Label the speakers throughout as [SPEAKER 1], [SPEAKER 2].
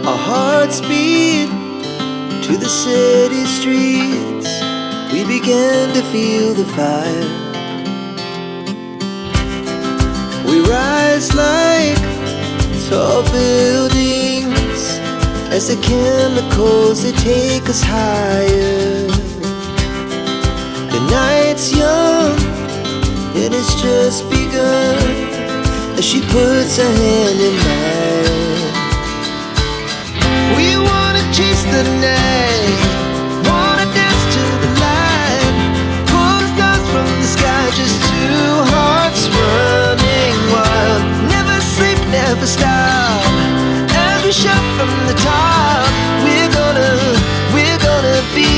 [SPEAKER 1] Our hearts beat to the city streets. We began to feel the fire. We rise like tall buildings as the chemicals, they take us higher. The night's young and it's just begun as she puts her hand in mine. We wanna chase the night, wanna dance to the light, pull the stars from the sky, just two hearts running wild. Never sleep, never stop, as we shout from the top. We're gonna be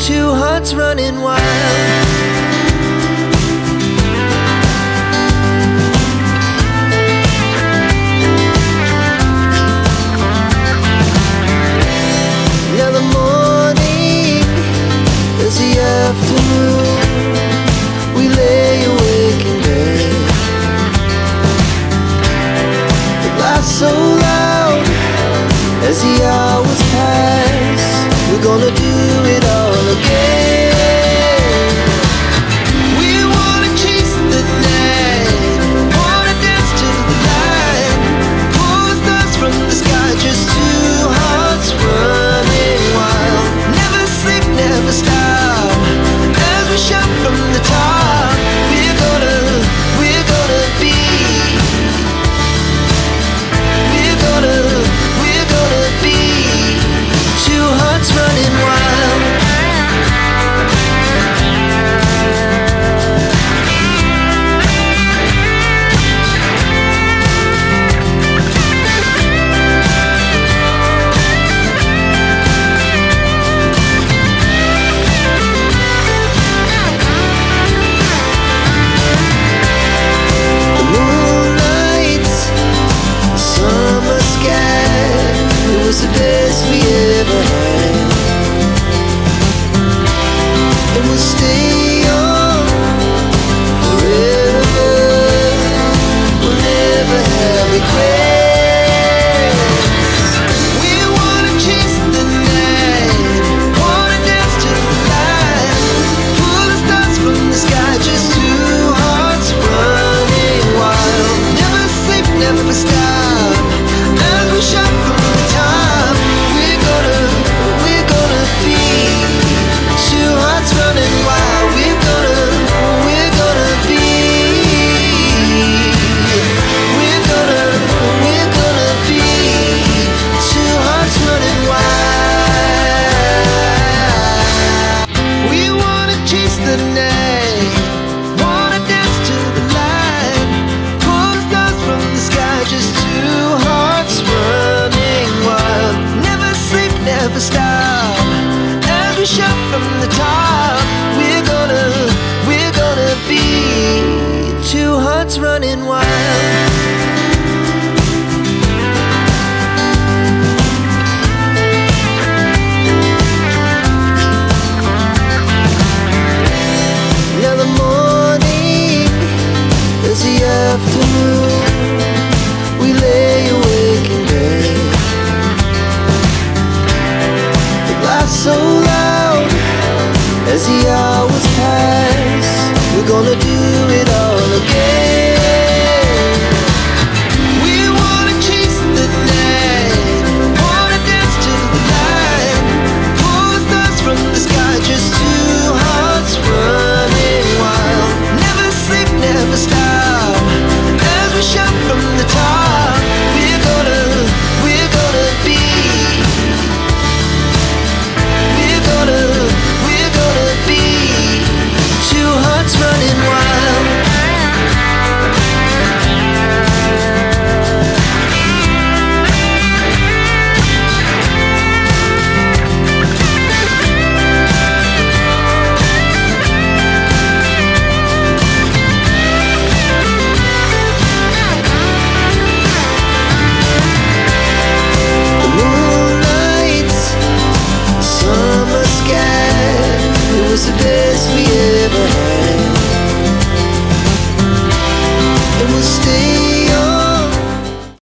[SPEAKER 1] two hearts running wild. Now the morning is the afternoon. We lay awake in bed. The laughs so loud as the hours pass. We're gonna